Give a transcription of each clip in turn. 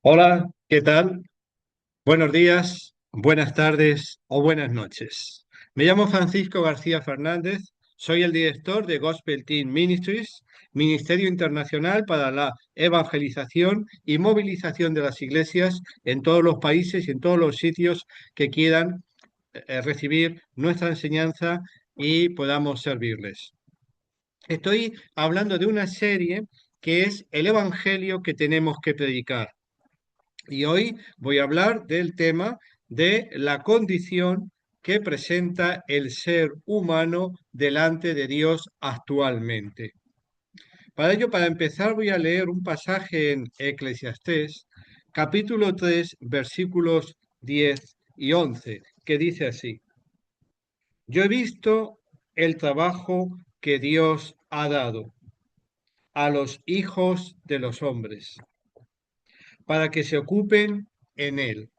Hola, ¿qué tal? Buenos días, buenas tardes o buenas noches. Me llamo Francisco García Fernández, soy el director de Gospel Team Ministries, Ministerio Internacional para la Evangelización y Movilización de las Iglesias en todos los países y en todos los sitios que quieran recibir nuestra enseñanza y podamos servirles. Estoy hablando de una serie que es el Evangelio que tenemos que predicar. Y hoy voy a hablar del tema de la condición que presenta el ser humano delante de Dios actualmente. Para ello, para empezar, voy a leer un pasaje en Eclesiastés, capítulo 3, versículos 10 y 11, que dice así: Yo he visto el trabajo que Dios ha dado a los hijos de los hombres para que se ocupen en él.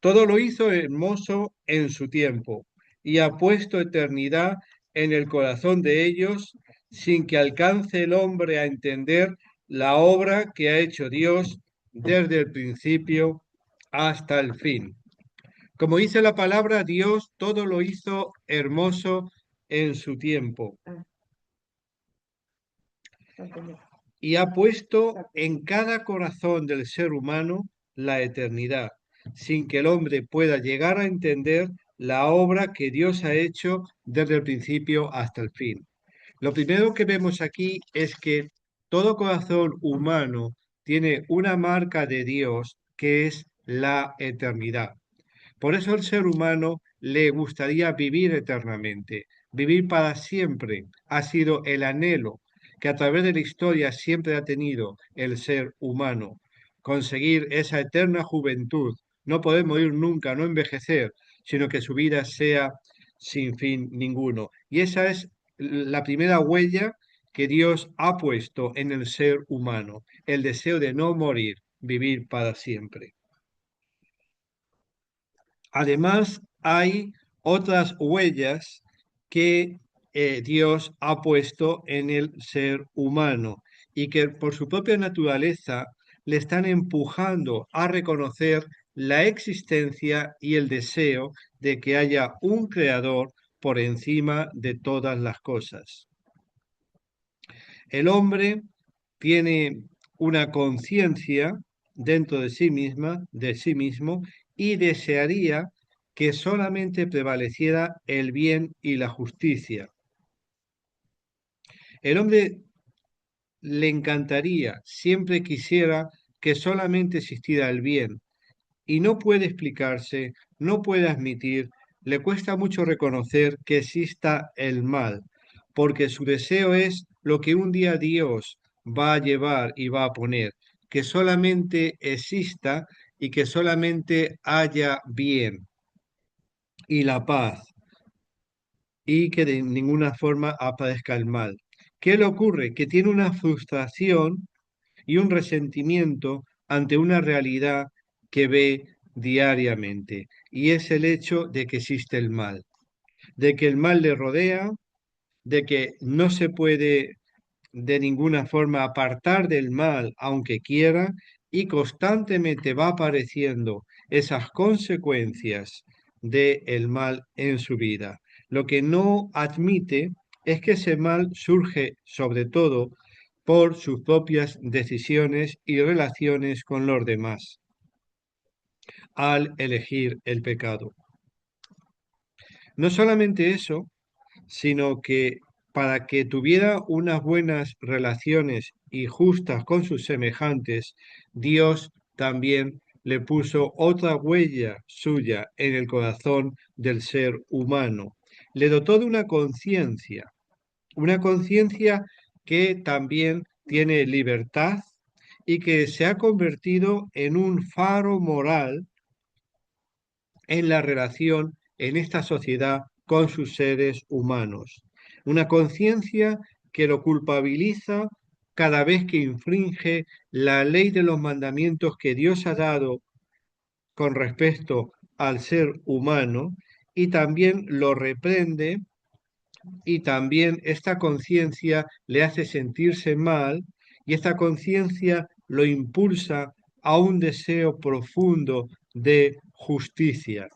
Todo lo hizo hermoso en su tiempo y ha puesto eternidad en el corazón de ellos sin que alcance el hombre a entender la obra que ha hecho Dios desde el principio hasta el fin. Como dice la palabra, Dios todo lo hizo hermoso en su tiempo y ha puesto en cada corazón del ser humano la eternidad, sin que el hombre pueda llegar a entender la obra que Dios ha hecho desde el principio hasta el fin. Lo primero que vemos aquí es que todo corazón humano tiene una marca de Dios que es la eternidad. Por eso al ser humano le gustaría vivir eternamente, vivir para siempre. Ha sido el anhelo que a través de la historia siempre ha tenido el ser humano, conseguir esa eterna juventud, no poder morir nunca, no envejecer, sino que su vida sea sin fin ninguno. Y esa es la primera huella que Dios ha puesto en el ser humano, el deseo de no morir, vivir para siempre. Además, hay otras huellas que Dios ha puesto en el ser humano y que por su propia naturaleza le están empujando a reconocer la existencia y el deseo de que haya un creador por encima de todas las cosas. El hombre tiene una conciencia dentro de sí mismo, y desearía que solamente prevaleciera el bien y la justicia. El hombre le encantaría, siempre quisiera que solamente existiera el bien, y no puede explicarse, no puede admitir, le cuesta mucho reconocer que exista el mal, porque su deseo es lo que un día Dios va a llevar y va a poner, que solamente exista y que solamente haya bien y la paz y que de ninguna forma aparezca el mal. ¿Qué le ocurre? Que tiene una frustración y un resentimiento ante una realidad que ve diariamente, y es el hecho de que existe el mal, de que el mal le rodea, de que no se puede de ninguna forma apartar del mal aunque quiera, y constantemente va apareciendo esas consecuencias del mal en su vida. Lo que no admite es que ese mal surge sobre todo por sus propias decisiones y relaciones con los demás al elegir el pecado. No solamente eso, sino que para que tuviera unas buenas relaciones y justas con sus semejantes, Dios también le puso otra huella suya en el corazón del ser humano. Le dotó de una conciencia que también tiene libertad y que se ha convertido en un faro moral en la relación en esta sociedad con sus seres humanos. Una conciencia que lo culpabiliza cada vez que infringe la ley de los mandamientos que Dios ha dado con respecto al ser humano, y también lo reprende, y también esta conciencia le hace sentirse mal, y esta conciencia lo impulsa a un deseo profundo de justicia,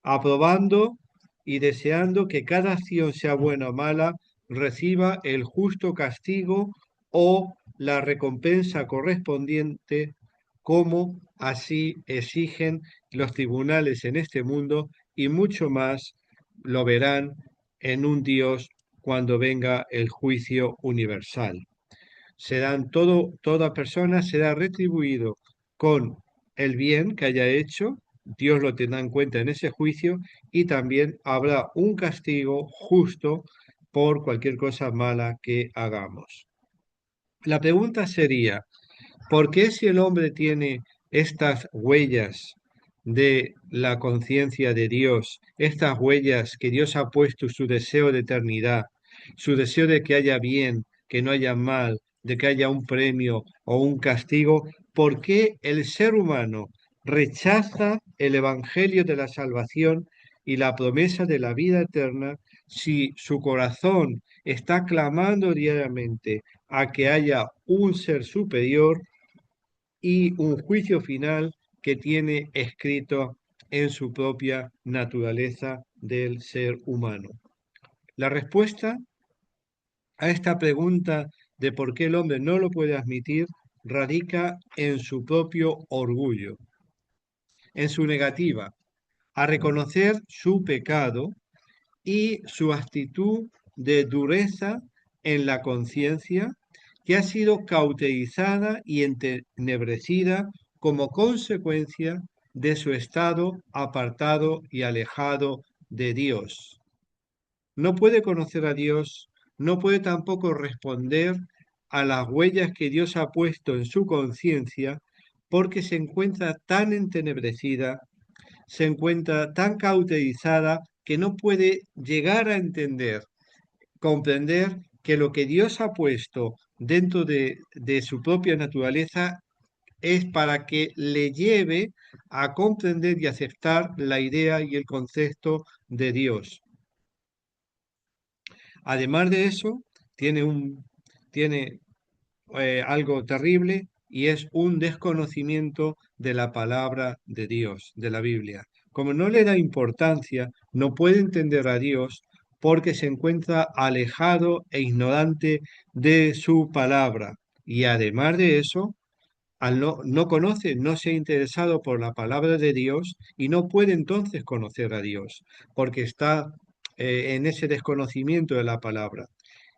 aprobando y deseando que cada acción, sea buena o mala, reciba el justo castigo o la recompensa correspondiente, como así exigen los tribunales en este mundo, y mucho más lo verán en un Dios cuando venga el juicio universal. Toda persona será retribuido con el bien que haya hecho, Dios lo tendrá en cuenta en ese juicio, y también habrá un castigo justo por cualquier cosa mala que hagamos. La pregunta sería, ¿por qué, si el hombre tiene estas huellas de la conciencia de Dios, estas huellas que Dios ha puesto, su deseo de eternidad, su deseo de que haya bien, que no haya mal, de que haya un premio o un castigo, por qué el ser humano rechaza el Evangelio de la salvación y la promesa de la vida eterna, si su corazón está clamando diariamente a que haya un ser superior y un juicio final que tiene escrito en su propia naturaleza del ser humano? La respuesta a esta pregunta de por qué el hombre no lo puede admitir radica en su propio orgullo, en su negativa a reconocer su pecado y su actitud de dureza en la conciencia, que ha sido cauterizada y entenebrecida como consecuencia de su estado apartado y alejado de Dios. No puede conocer a Dios, no puede tampoco responder a las huellas que Dios ha puesto en su conciencia, porque se encuentra tan entenebrecida, se encuentra tan cauterizada, que no puede llegar a entender, comprender que lo que Dios ha puesto dentro de su propia naturaleza es para que le lleve a comprender y aceptar la idea y el concepto de Dios. Además de eso, tiene algo terrible, y es un desconocimiento de la palabra de Dios, de la Biblia. Como no le da importancia, no puede entender a Dios porque se encuentra alejado e ignorante de su palabra. Y además de eso, al no conoce, no se ha interesado por la palabra de Dios, y no puede entonces conocer a Dios, porque está en ese desconocimiento de la palabra.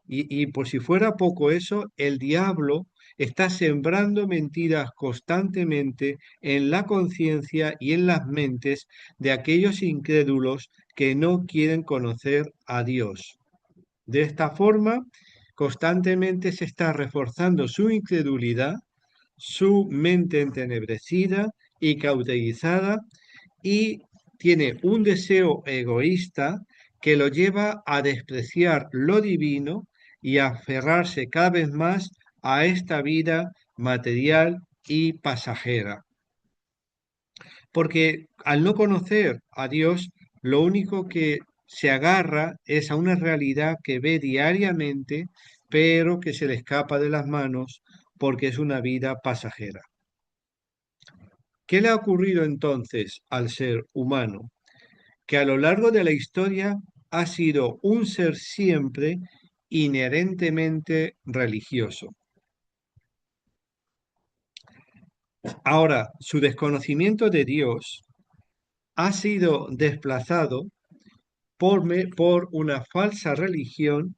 Y por si fuera poco eso, el diablo está sembrando mentiras constantemente en la conciencia y en las mentes de aquellos incrédulos que no quieren conocer a Dios. De esta forma, constantemente se está reforzando su incredulidad, su mente entenebrecida y cauterizada, y tiene un deseo egoísta que lo lleva a despreciar lo divino y a aferrarse cada vez más a esta vida material y pasajera. Porque al no conocer a Dios, lo único que se agarra es a una realidad que ve diariamente, pero que se le escapa de las manos porque es una vida pasajera. ¿Qué le ha ocurrido entonces al ser humano? Que a lo largo de la historia ha sido un ser siempre inherentemente religioso. Ahora, su desconocimiento de Dios ha sido desplazado por una falsa religión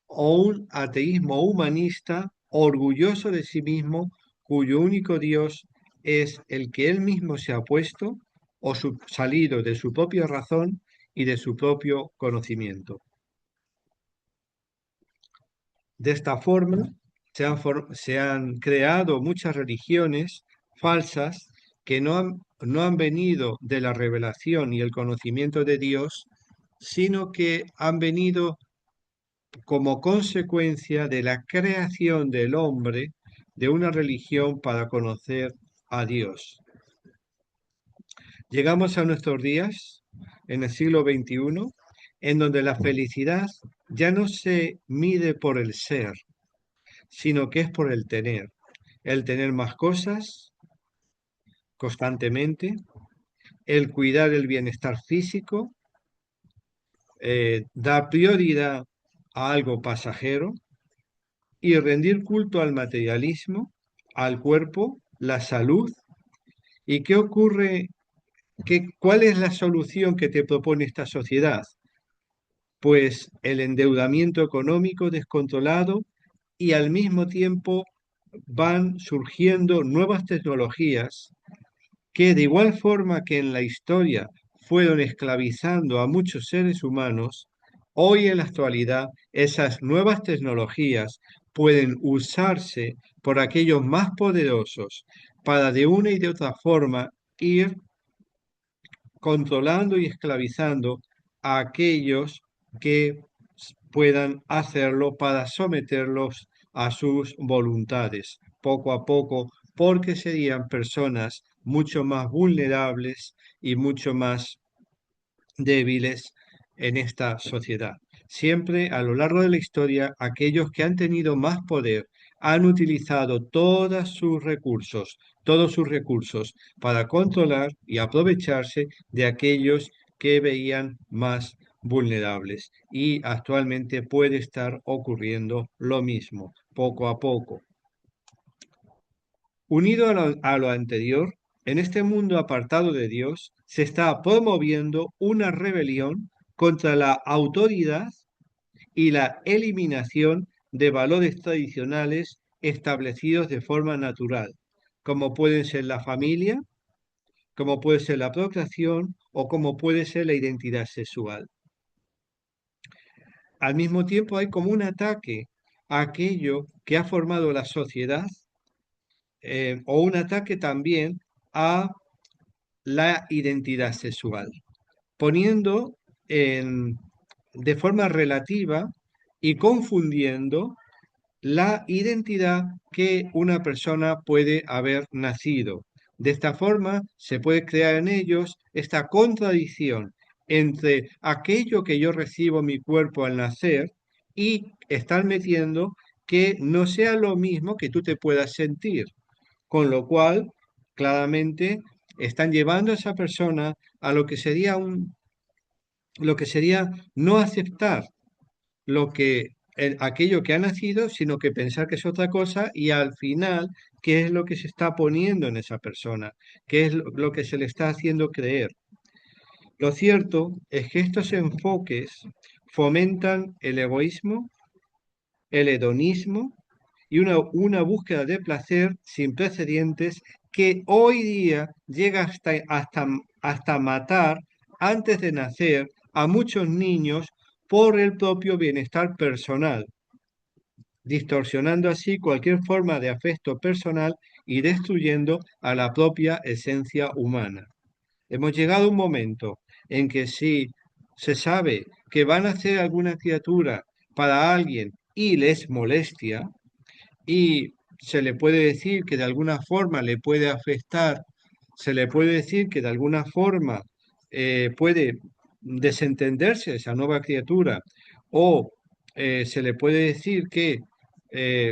o un ateísmo humanista orgulloso de sí mismo, cuyo único Dios es el que él mismo se ha puesto o salido de su propia razón y de su propio conocimiento. De esta forma, se han creado muchas religiones falsas que no han venido de la revelación y el conocimiento de Dios, sino que han venido como consecuencia de la creación del hombre de una religión para conocer a Dios. Llegamos a nuestros días, en el siglo XXI, en donde la felicidad ya no se mide por el ser, sino que es por el tener más cosas, constantemente, el cuidar el bienestar físico, dar prioridad a algo pasajero y rendir culto al materialismo, al cuerpo, la salud. ¿Y qué ocurre? ¿Cuál es la solución que te propone esta sociedad? Pues el endeudamiento económico descontrolado y al mismo tiempo van surgiendo nuevas tecnologías que de igual forma que en la historia fueron esclavizando a muchos seres humanos, hoy en la actualidad esas nuevas tecnologías pueden usarse por aquellos más poderosos para de una y de otra forma ir controlando y esclavizando a aquellos que puedan hacerlo para someterlos a sus voluntades, poco a poco, porque serían personas mucho más vulnerables y mucho más débiles en esta sociedad. Siempre a lo largo de la historia, aquellos que han tenido más poder han utilizado todos sus recursos para controlar y aprovecharse de aquellos que veían más vulnerables. Y actualmente puede estar ocurriendo lo mismo, poco a poco. Unido a lo anterior, en este mundo apartado de Dios se está promoviendo una rebelión contra la autoridad y la eliminación de valores tradicionales establecidos de forma natural, como pueden ser la familia, como puede ser la procreación o como puede ser la identidad sexual. Al mismo tiempo hay como un ataque a aquello que ha formado la sociedad o un ataque también a la identidad sexual, poniendo de forma relativa y confundiendo la identidad que una persona puede haber nacido. De esta forma se puede crear en ellos esta contradicción entre aquello que yo recibo en mi cuerpo al nacer y estar metiendo que no sea lo mismo que tú te puedas sentir. Con lo cual, claramente, están llevando a esa persona a lo que sería no aceptar aquello que ha nacido, sino que pensar que es otra cosa y al final, ¿qué es lo que se está poniendo en esa persona? ¿Qué es lo que se le está haciendo creer? Lo cierto es que estos enfoques fomentan el egoísmo, el hedonismo y una búsqueda de placer sin precedentes que hoy día llega hasta matar antes de nacer a muchos niños por el propio bienestar personal, distorsionando así cualquier forma de afecto personal y destruyendo a la propia esencia humana. Hemos llegado a un momento en que si se sabe que van a hacer alguna criatura para alguien y les molestia, y se le puede decir que de alguna forma le puede afectar, se le puede decir que de alguna forma puede desentenderse esa nueva criatura o se le puede decir que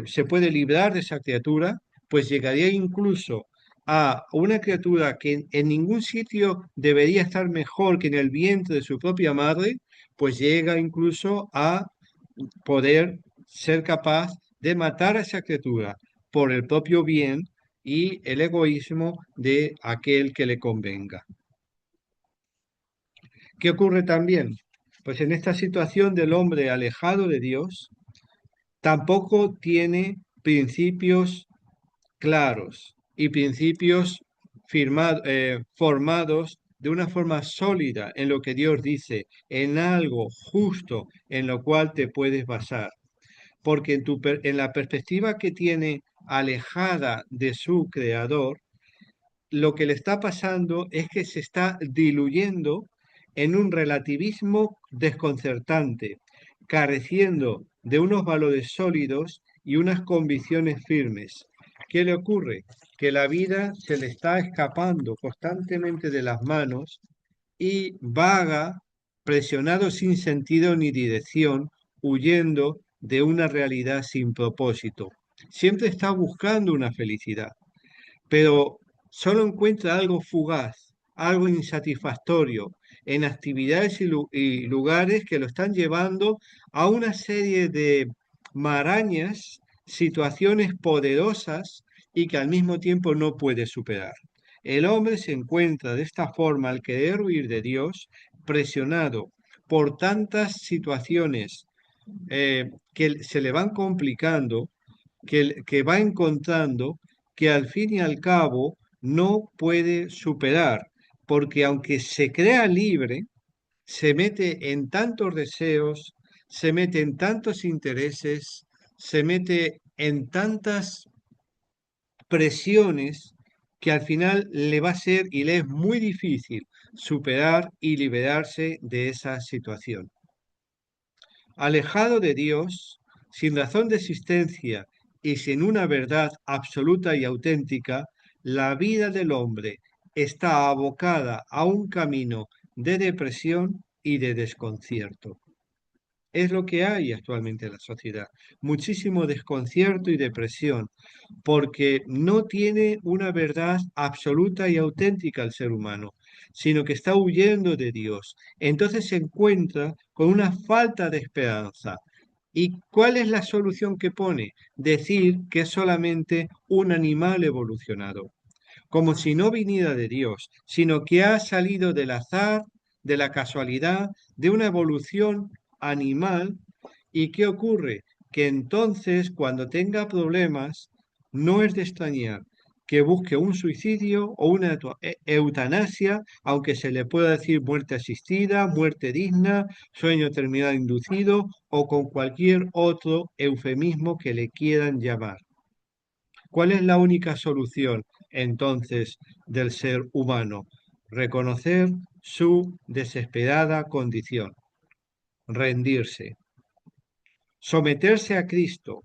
se puede librar de esa criatura, pues llegaría incluso a una criatura que en ningún sitio debería estar mejor que en el vientre de su propia madre, pues llega incluso a poder ser capaz de matar a esa criatura por el propio bien y el egoísmo de aquel que le convenga. ¿Qué ocurre también? Pues en esta situación del hombre alejado de Dios, tampoco tiene principios claros y principios formados de una forma sólida en lo que Dios dice, en algo justo en lo cual te puedes basar. Porque en la perspectiva que tiene alejada de su creador, lo que le está pasando es que se está diluyendo en un relativismo desconcertante, careciendo de unos valores sólidos y unas convicciones firmes. ¿Qué le ocurre? Que la vida se le está escapando constantemente de las manos y vaga, presionado sin sentido ni dirección, huyendo de una realidad sin propósito. Siempre está buscando una felicidad, pero solo encuentra algo fugaz, algo insatisfactorio en actividades y lugares que lo están llevando a una serie de marañas, situaciones poderosas y que al mismo tiempo no puede superar. El hombre se encuentra de esta forma al querer huir de Dios, presionado por tantas situaciones que se le van complicando, que va encontrando que al fin y al cabo no puede superar, porque aunque se crea libre, se mete en tantos deseos, se mete en tantos intereses, se mete en tantas presiones que al final le va a ser y le es muy difícil superar y liberarse de esa situación. Alejado de Dios, sin razón de existencia y sin una verdad absoluta y auténtica, la vida del hombre está abocada a un camino de depresión y de desconcierto. Es lo que hay actualmente en la sociedad. Muchísimo desconcierto y depresión, porque no tiene una verdad absoluta y auténtica el ser humano, sino que está huyendo de Dios. Entonces se encuentra con una falta de esperanza. ¿Y cuál es la solución que pone? Decir que es solamente un animal evolucionado, como si no viniera de Dios, sino que ha salido del azar, de la casualidad, de una evolución animal. ¿Y qué ocurre? Que entonces, cuando tenga problemas, no es de extrañar que busque un suicidio o una eutanasia, aunque se le pueda decir muerte asistida, muerte digna, sueño terminal inducido o con cualquier otro eufemismo que le quieran llamar. ¿Cuál es la única solución entonces del ser humano? Reconocer su desesperada condición, rendirse, someterse a Cristo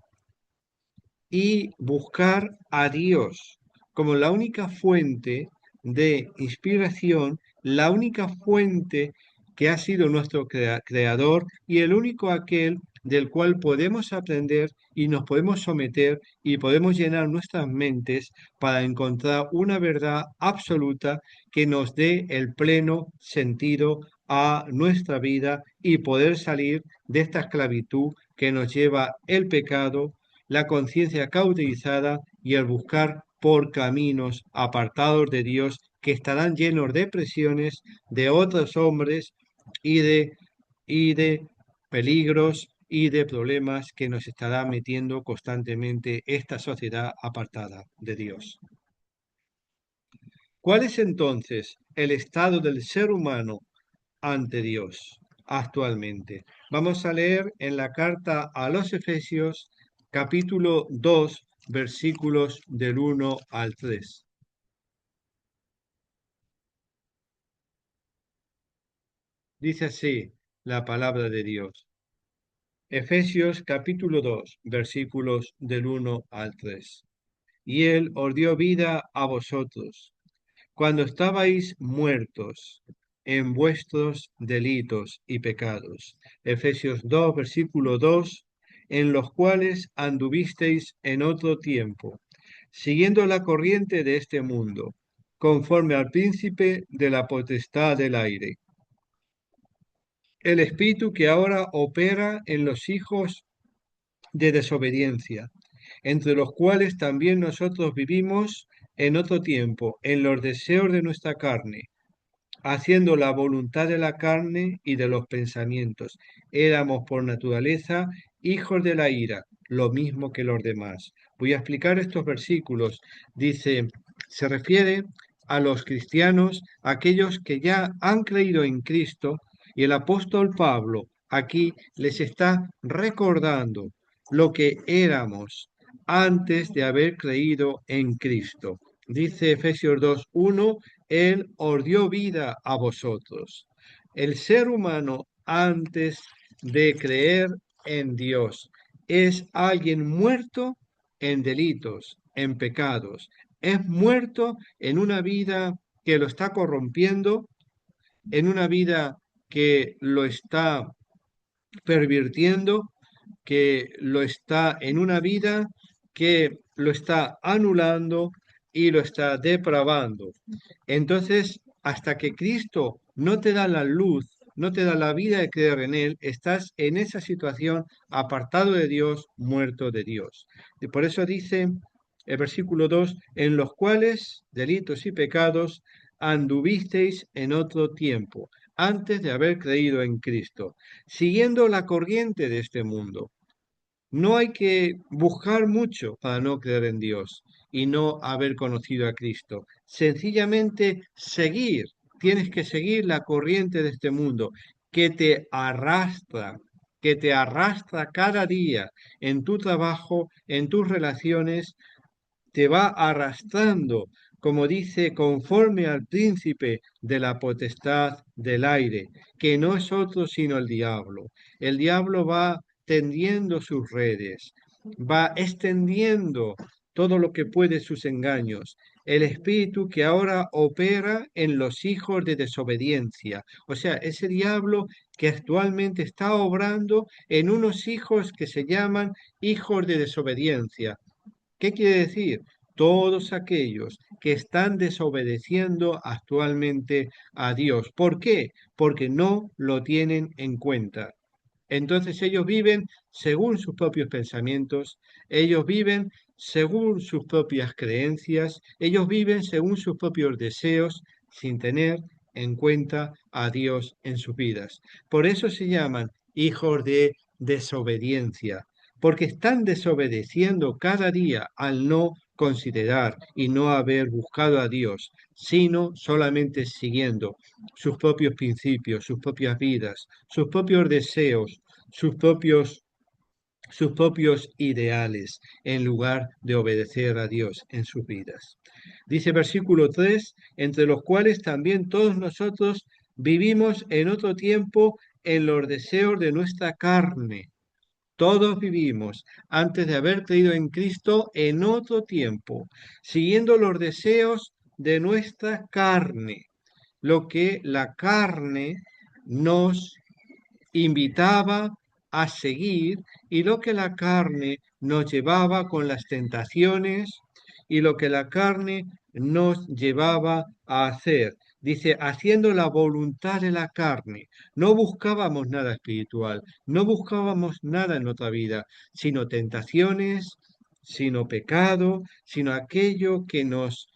y buscar a Dios como la única fuente de inspiración, la única fuente que ha sido nuestro creador y el único aquel del cual podemos aprender y nos podemos someter y podemos llenar nuestras mentes para encontrar una verdad absoluta que nos dé el pleno sentido a nuestra vida y poder salir de esta esclavitud que nos lleva el pecado, la conciencia cauterizada y el buscar por caminos apartados de Dios que estarán llenos de presiones de otros hombres y de peligros y de problemas que nos estará metiendo constantemente esta sociedad apartada de Dios. ¿Cuál es entonces el estado del ser humano ante Dios actualmente? Vamos a leer en la carta a los Efesios, capítulo 2, versículos del 1 al 3. Dice así la palabra de Dios. Efesios capítulo 2, versículos del 1 al 3. Y Él os dio vida a vosotros cuando estabais muertos en vuestros delitos y pecados. Efesios 2, versículo 2, en los cuales anduvisteis en otro tiempo, siguiendo la corriente de este mundo, conforme al príncipe de la potestad del aire, el espíritu que ahora opera en los hijos de desobediencia, entre los cuales también nosotros vivimos en otro tiempo, en los deseos de nuestra carne, haciendo la voluntad de la carne y de los pensamientos. Éramos por naturaleza hijos de la ira, lo mismo que los demás. Voy a explicar estos versículos. Dice, se refiere a los cristianos, aquellos que ya han creído en Cristo, y el apóstol Pablo aquí les está recordando lo que éramos antes de haber creído en Cristo. Dice Efesios 2:1, Él os dio vida a vosotros. El ser humano antes de creer en Dios es alguien muerto en delitos, en pecados. Es muerto en una vida que lo está corrompiendo, en una vida que lo está pervirtiendo, que lo está en una vida que lo está anulando y lo está depravando. Entonces, hasta que Cristo no te da la luz, no te da la vida de creer en Él, estás en esa situación apartado de Dios, muerto de Dios. Y por eso dice el versículo 2, en los cuales delitos y pecados anduvisteis en otro tiempo, antes de haber creído en Cristo, siguiendo la corriente de este mundo. No hay que buscar mucho para no creer en Dios y no haber conocido a Cristo. Sencillamente seguir, tienes que seguir la corriente de este mundo que te arrastra cada día en tu trabajo, en tus relaciones, te va arrastrando, como dice, conforme al príncipe de la potestad del aire, que no es otro sino el diablo. El diablo va tendiendo sus redes, va extendiendo todo lo que puede sus engaños. El espíritu que ahora opera en los hijos de desobediencia. O sea, ese diablo que actualmente está obrando en unos hijos que se llaman hijos de desobediencia. ¿Qué quiere decir? Todos aquellos que están desobedeciendo actualmente a Dios. ¿Por qué? Porque no lo tienen en cuenta. Entonces ellos viven según sus propios pensamientos, ellos viven según sus propias creencias, ellos viven según sus propios deseos, sin tener en cuenta a Dios en sus vidas. Por eso se llaman hijos de desobediencia, porque están desobedeciendo cada día al no considerar y no haber buscado a Dios, sino solamente siguiendo sus propios principios, sus propias vidas, sus propios deseos, sus propios, sus propios ideales, en lugar de obedecer a Dios en sus vidas. Dice versículo 3, entre los cuales también todos nosotros vivimos en otro tiempo en los deseos de nuestra carne. Todos vivimos antes de haber creído en Cristo en otro tiempo, siguiendo los deseos de nuestra carne, lo que la carne nos invitaba a seguir y lo que la carne nos llevaba con las tentaciones y lo que la carne nos llevaba a hacer. Dice, haciendo la voluntad de la carne. No buscábamos nada espiritual, no buscábamos nada en otra vida, sino tentaciones, sino pecado, sino aquello que nos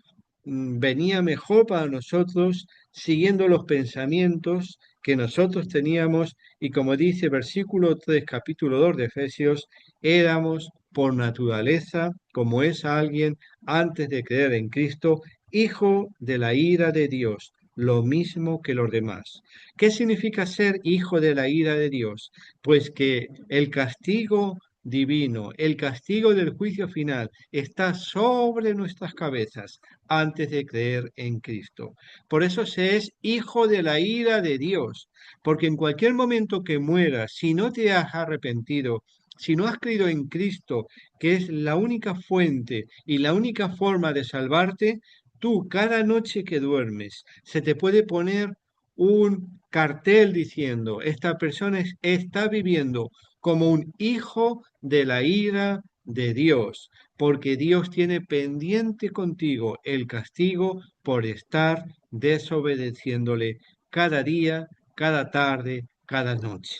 venía mejor para nosotros, siguiendo los pensamientos que nosotros teníamos y como dice versículo 3, capítulo 2 de Efesios, éramos por naturaleza, como es alguien antes de creer en Cristo, hijo de la ira de Dios, lo mismo que los demás. ¿Qué significa ser hijo de la ira de Dios? Pues que el castigo divino, el castigo del juicio final está sobre nuestras cabezas antes de creer en Cristo. Por eso se es hijo de la ira de Dios, porque en cualquier momento que mueras, si no te has arrepentido, si no has creído en Cristo, que es la única fuente y la única forma de salvarte, tú cada noche que duermes se te puede poner un cartel diciendo, esta persona está viviendo como un hijo de la ira de Dios, porque Dios tiene pendiente contigo el castigo por estar desobedeciéndole cada día, cada tarde, cada noche.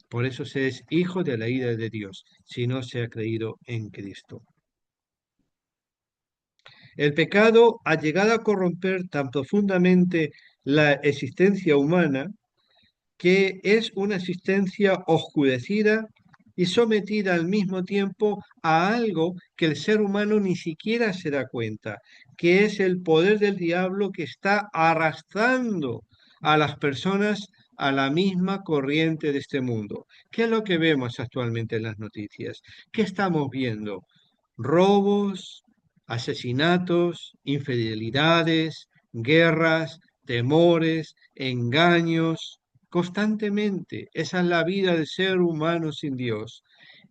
Por eso se es hijo de la ira de Dios, si no se ha creído en Cristo. El pecado ha llegado a corromper tan profundamente la existencia humana que es una existencia oscurecida y sometida al mismo tiempo a algo que el ser humano ni siquiera se da cuenta, que es el poder del diablo que está arrastrando a las personas a la misma corriente de este mundo. ¿Qué es lo que vemos actualmente en las noticias? ¿Qué estamos viendo? Robos, asesinatos, infidelidades, guerras, temores, engaños, constantemente. Esa es la vida del ser humano sin Dios.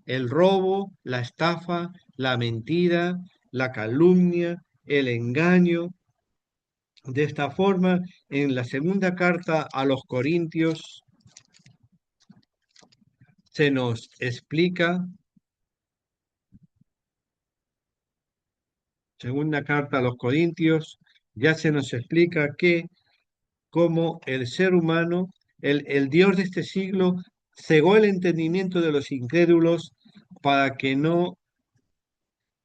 El robo, la estafa, la mentira, la calumnia, el engaño. De esta forma, en la segunda carta a los Corintios se nos explica segunda carta a los Corintios, ya se nos explica que como el ser humano, el Dios de este siglo, cegó el entendimiento de los incrédulos para que no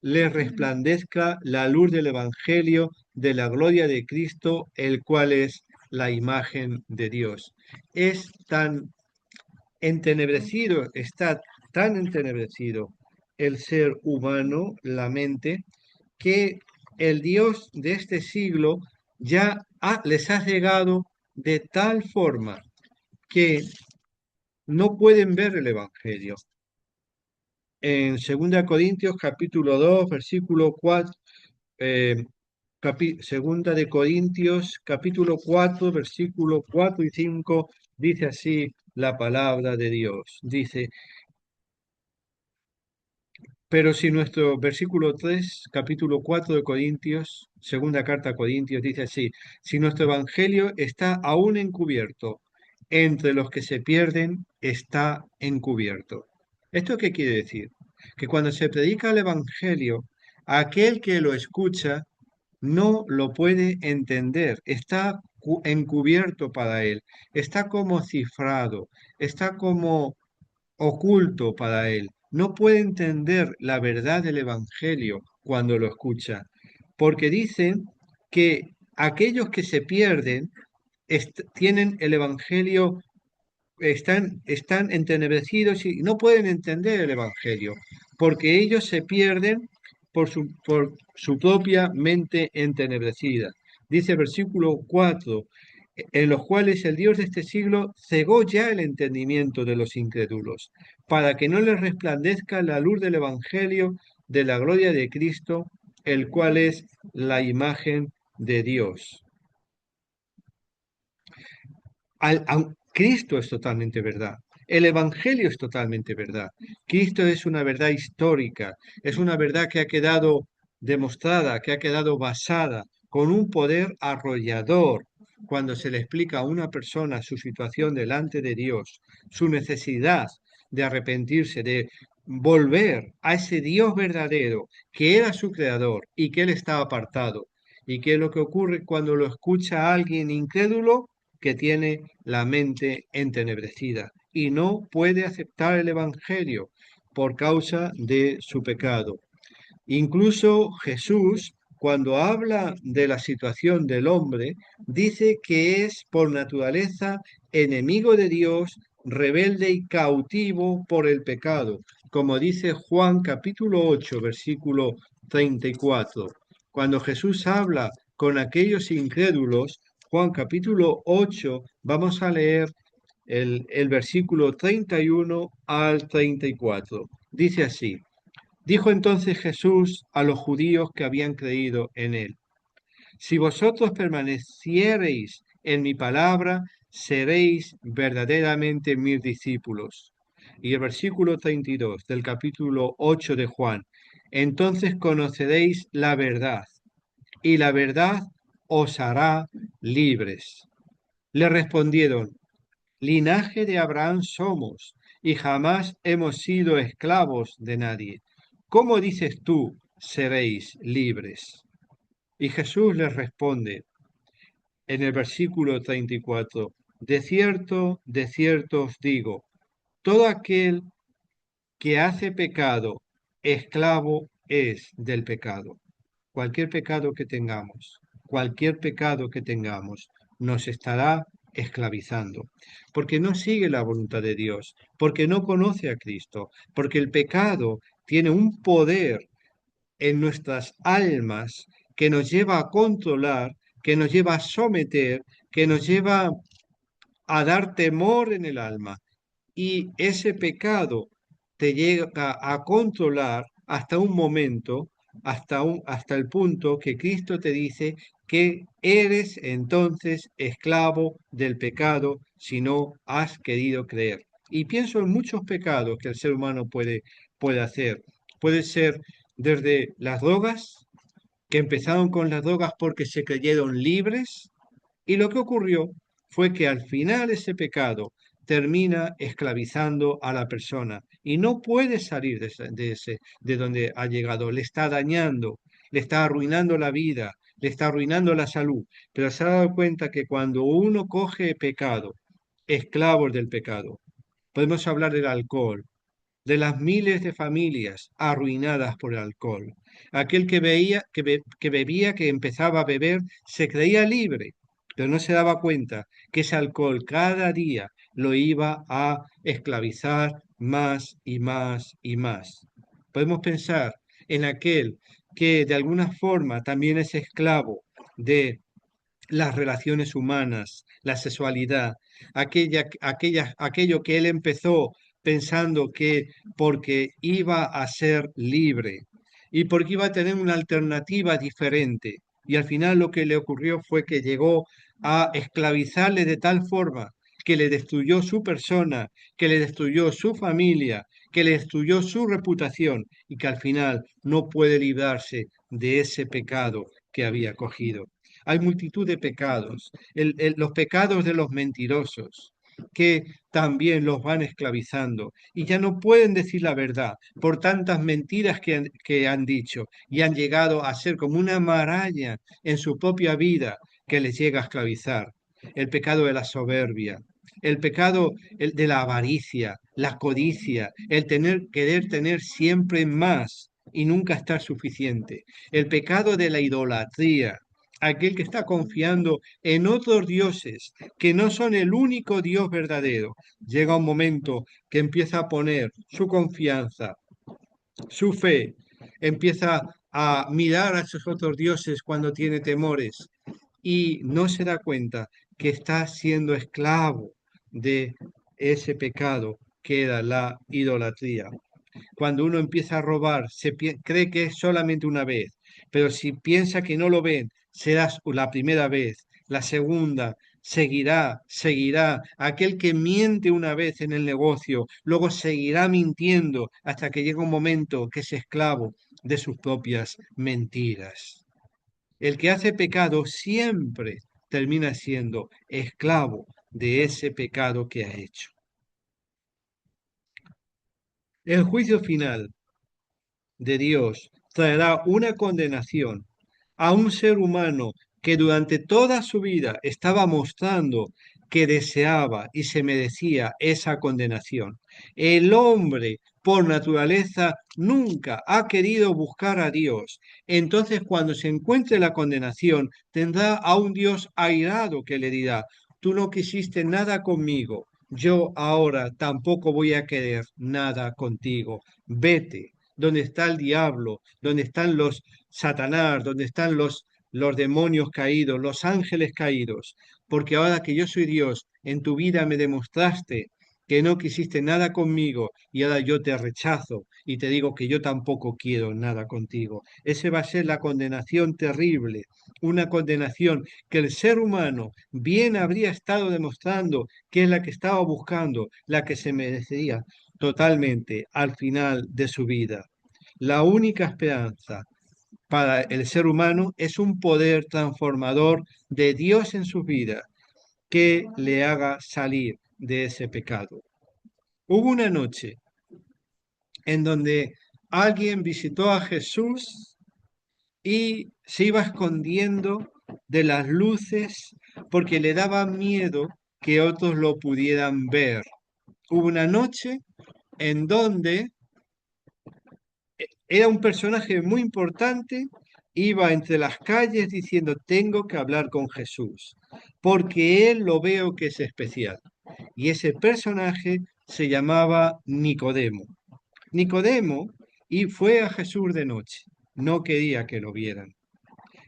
les resplandezca la luz del Evangelio de la gloria de Cristo, el cual es la imagen de Dios. Es tan entenebrecido, está tan entenebrecido el ser humano, la mente, que el Dios de este siglo les ha llegado de tal forma que no pueden ver el Evangelio. En 2 Corintios capítulo 2, versículo 4, Segunda de Corintios capítulo 4, versículo 4 y 5, dice así la palabra de Dios. Dice, pero si nuestro versículo 3, capítulo 4 de Corintios, segunda carta a Corintios, dice así, si nuestro evangelio está aún encubierto, entre los que se pierden está encubierto. ¿Esto qué quiere decir? Que cuando se predica el evangelio, aquel que lo escucha no lo puede entender, está encubierto para él, está como cifrado, está como oculto para él. No puede entender la verdad del Evangelio cuando lo escucha, porque dicen que aquellos que se pierden tienen el Evangelio, están entenebrecidos y no pueden entender el Evangelio, porque ellos se pierden por su propia mente entenebrecida. Dice versículo 4, en los cuales el Dios de este siglo cegó ya el entendimiento de los incrédulos, para que no les resplandezca la luz del Evangelio de la gloria de Cristo, el cual es la imagen de Dios. Cristo es totalmente verdad. El Evangelio es totalmente verdad. Cristo es una verdad histórica, es una verdad que ha quedado demostrada, que ha quedado basada con un poder arrollador cuando se le explica a una persona su situación delante de Dios, su necesidad de arrepentirse, de volver a ese Dios verdadero que era su creador y que él estaba apartado. ¿Y qué es lo que ocurre cuando lo escucha alguien incrédulo? Que tiene la mente entenebrecida y no puede aceptar el Evangelio por causa de su pecado. Incluso Jesús, cuando habla de la situación del hombre, dice que es por naturaleza enemigo de Dios, rebelde y cautivo por el pecado, como dice Juan capítulo 8, versículo 34. Cuando Jesús habla con aquellos incrédulos, Juan capítulo 8, vamos a leer el versículo 31 al 34. Dice así. Dijo entonces Jesús a los judíos que habían creído en él, si vosotros permaneciereis en mi palabra, seréis verdaderamente mis discípulos. Y el versículo 32 del capítulo 8 de Juan, entonces conoceréis la verdad, y la verdad os hará libres. Le respondieron, linaje de Abraham somos, y jamás hemos sido esclavos de nadie. ¿Cómo dices tú, seréis libres? Y Jesús les responde en el versículo 34, de cierto os digo, todo aquel que hace pecado, esclavo es del pecado. Cualquier pecado que tengamos, nos estará esclavizando, porque no sigue la voluntad de Dios, porque no conoce a Cristo, porque el pecado tiene un poder en nuestras almas que nos lleva a controlar, que nos lleva a someter, que nos lleva a dar temor en el alma. Y ese pecado te llega a controlar hasta un momento, hasta el punto que Cristo te dice que eres entonces esclavo del pecado si no has querido creer. Y pienso en muchos pecados que el ser humano puede hacer. Puede ser desde las drogas, que empezaron con las drogas porque se creyeron libres, y lo que ocurrió fue que al final ese pecado termina esclavizando a la persona y no puede salir de donde ha llegado, le está dañando. le está arruinando la vida, le está arruinando la salud, pero se ha dado cuenta que cuando uno coge pecado, esclavos del pecado, podemos hablar del alcohol, de las miles de familias arruinadas por el alcohol. Aquel que veía, que bebía, que empezaba a beber, se creía libre, pero no se daba cuenta que ese alcohol cada día lo iba a esclavizar más y más y más. Podemos pensar en aquel que de alguna forma también es esclavo de las relaciones humanas, la sexualidad, aquello que él empezó pensando que porque iba a ser libre y porque iba a tener una alternativa diferente. Y al final lo que le ocurrió fue que llegó a esclavizarle de tal forma que le destruyó su persona, que le destruyó su familia, que le destruyó su reputación y que al final no puede librarse de ese pecado que había cogido. Hay multitud de pecados, los pecados de los mentirosos, que también los van esclavizando y ya no pueden decir la verdad por tantas mentiras que han dicho y han llegado a ser como una maraña en su propia vida que les llega a esclavizar. El pecado de la soberbia, el pecado de la avaricia, la codicia, el querer tener siempre más y nunca estar suficiente, el pecado de la idolatría, aquel que está confiando en otros dioses que no son el único Dios verdadero. Llega un momento que empieza a poner su confianza, su fe, empieza a mirar a esos otros dioses cuando tiene temores y no se da cuenta que está siendo esclavo de ese pecado que era la idolatría. Cuando uno empieza a robar, cree que es solamente una vez, pero si piensa que no lo ven, será la primera vez, la segunda, seguirá, seguirá. Aquel que miente una vez en el negocio, luego seguirá mintiendo hasta que llega un momento que es esclavo de sus propias mentiras. El que hace pecado siempre termina siendo esclavo de ese pecado que ha hecho. El juicio final de Dios traerá una condenación a un ser humano que durante toda su vida estaba mostrando que deseaba y se merecía esa condenación. El hombre, por naturaleza, nunca ha querido buscar a Dios. Entonces, cuando se encuentre la condenación, tendrá a un Dios airado que le dirá, tú no quisiste nada conmigo, yo ahora tampoco voy a querer nada contigo. Vete, donde está el diablo, donde están los Satanás, donde están los demonios caídos, los ángeles caídos, porque ahora que yo soy Dios, en tu vida me demostraste que no quisiste nada conmigo y ahora yo te rechazo y te digo que yo tampoco quiero nada contigo. Esa va a ser la condenación terrible, una condenación que el ser humano bien habría estado demostrando que es la que estaba buscando, la que se merecería totalmente al final de su vida. La única esperanza para el ser humano es un poder transformador de Dios en su vida que le haga salir de ese pecado. Hubo una noche en donde alguien visitó a Jesús y se iba escondiendo de las luces porque le daba miedo que otros lo pudieran ver. Hubo una noche en donde era un personaje muy importante, iba entre las calles diciendo, tengo que hablar con Jesús, porque él lo veo que es especial. Y ese personaje se llamaba Nicodemo. Nicodemo y fue a Jesús de noche, no quería que lo vieran.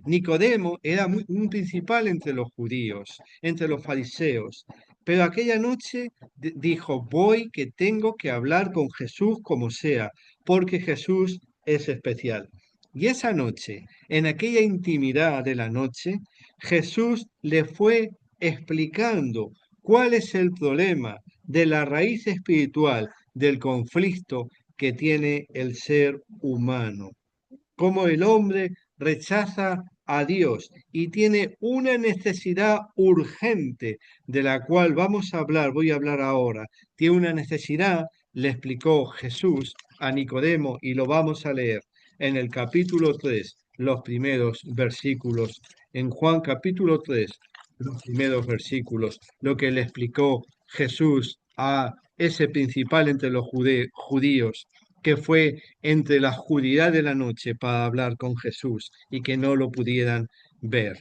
Nicodemo era un principal entre los judíos, entre los fariseos, pero aquella noche dijo, voy que tengo que hablar con Jesús como sea, porque Jesús es especial. Y esa noche, en aquella intimidad de la noche, Jesús le fue explicando cuál es el problema de la raíz espiritual del conflicto que tiene el ser humano, cómo el hombre rechaza a Dios y tiene una necesidad urgente de la cual vamos a hablar, voy a hablar ahora. Tiene una necesidad, le explicó Jesús a Nicodemo y lo vamos a leer en el capítulo 3 los primeros versículos en Juan capítulo 3, los primeros versículos, lo que le explicó Jesús a ese principal entre los judíos, que fue entre la oscuridad de la noche para hablar con Jesús y que no lo pudieran ver.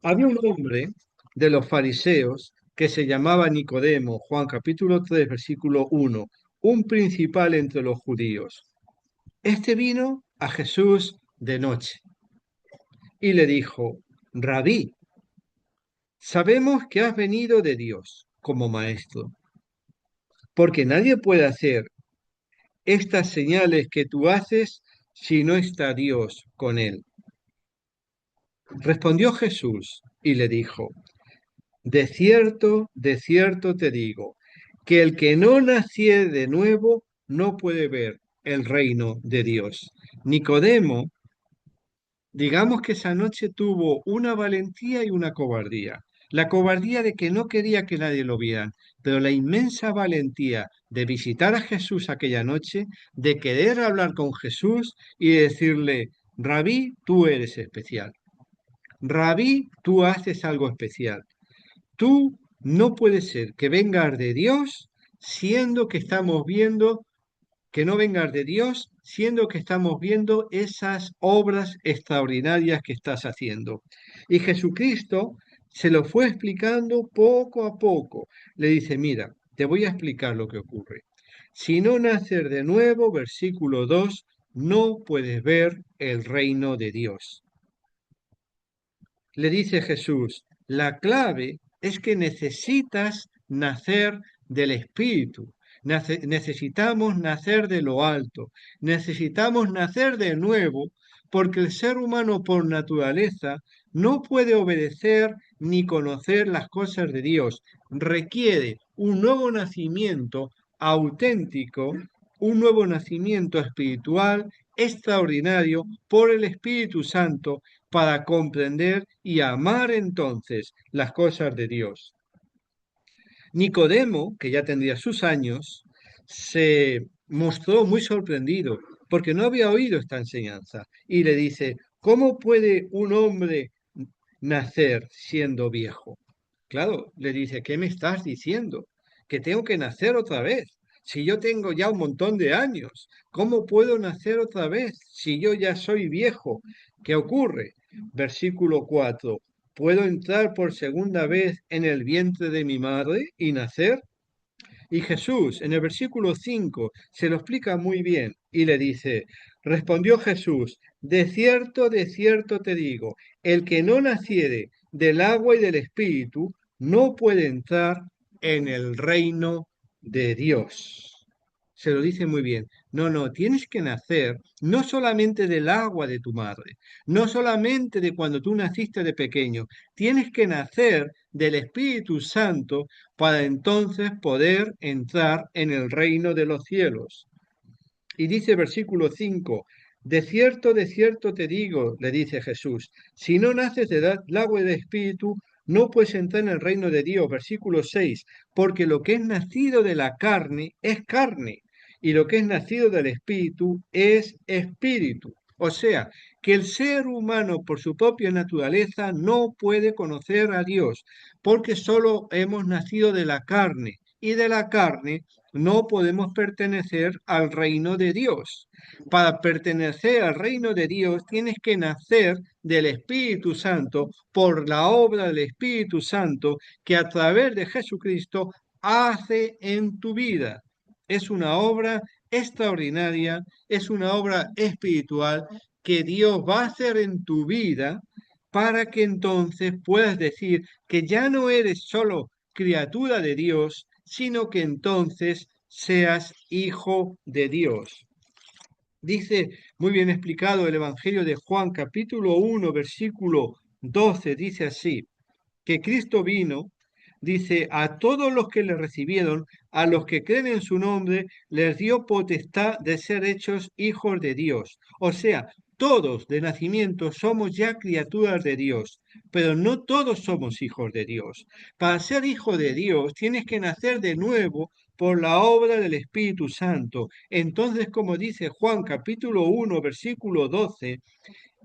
Había un hombre de los fariseos que se llamaba Nicodemo, Juan capítulo 3, versículo 1, un principal entre los judíos. Este vino a Jesús de noche y le dijo: Rabí, sabemos que has venido de Dios como maestro, porque nadie puede hacer estas señales que tú haces si no está Dios con él. Respondió Jesús y le dijo: de cierto te digo, que el que no naciere de nuevo no puede ver el reino de Dios. Nicodemo, digamos que esa noche tuvo una valentía y una cobardía. La cobardía de que no quería que nadie lo viera, pero la inmensa valentía de visitar a Jesús aquella noche, de querer hablar con Jesús y decirle: Rabí, tú eres especial. Rabí, tú haces algo especial. Tú no puedes ser que vengas de Dios siendo que estamos viendo que no vengas de Dios, siendo que estamos viendo esas obras extraordinarias que estás haciendo. Y Jesucristo se lo fue explicando poco a poco. Le dice: mira, te voy a explicar lo que ocurre. Si no nacer de nuevo, versículo 2, no puedes ver el reino de Dios. Le dice Jesús: la clave es que necesitas nacer del Espíritu. Necesitamos nacer de lo alto, necesitamos nacer de nuevo, porque el ser humano por naturaleza no puede obedecer ni conocer las cosas de Dios. Requiere un nuevo nacimiento auténtico, un nuevo nacimiento espiritual extraordinario por el Espíritu Santo para comprender y amar entonces las cosas de Dios. Nicodemo, que ya tendría sus años, se mostró muy sorprendido porque no había oído esta enseñanza y le dice: ¿cómo puede un hombre nacer siendo viejo? Claro, le dice: ¿qué me estás diciendo? Que tengo que nacer otra vez. Si yo tengo ya un montón de años, ¿cómo puedo nacer otra vez si yo ya soy viejo? ¿Qué ocurre? Versículo 4. ¿Puedo entrar por segunda vez en el vientre de mi madre y nacer? Y Jesús, en el versículo 5, se lo explica muy bien y le dice: respondió Jesús: de cierto te digo, el que no naciere del agua y del espíritu no puede entrar en el reino de Dios. Se lo dice muy bien. No, no, tienes que nacer no solamente del agua de tu madre, no solamente de cuando tú naciste de pequeño, tienes que nacer del Espíritu Santo para entonces poder entrar en el reino de los cielos. Y dice versículo 5, de cierto te digo, le dice Jesús, si no naces del agua y del Espíritu, no puedes entrar en el reino de Dios. Versículo 6, porque lo que es nacido de la carne es carne, y lo que es nacido del Espíritu es espíritu. O sea, que el ser humano por su propia naturaleza no puede conocer a Dios, porque solo hemos nacido de la carne, y de la carne no podemos pertenecer al reino de Dios. Para pertenecer al reino de Dios tienes que nacer del Espíritu Santo por la obra del Espíritu Santo que a través de Jesucristo hace en tu vida. Es una obra extraordinaria, es una obra espiritual que Dios va a hacer en tu vida para que entonces puedas decir que ya no eres solo criatura de Dios, sino que entonces seas hijo de Dios. Dice muy bien explicado el Evangelio de Juan, capítulo 1, versículo 12, dice así, que Cristo vino, dice: a todos los que le recibieron, a los que creen en su nombre, les dio potestad de ser hechos hijos de Dios. O sea, todos de nacimiento somos ya criaturas de Dios, pero no todos somos hijos de Dios. Para ser hijo de Dios tienes que nacer de nuevo por la obra del Espíritu Santo. Entonces, como dice Juan capítulo 1, versículo 12,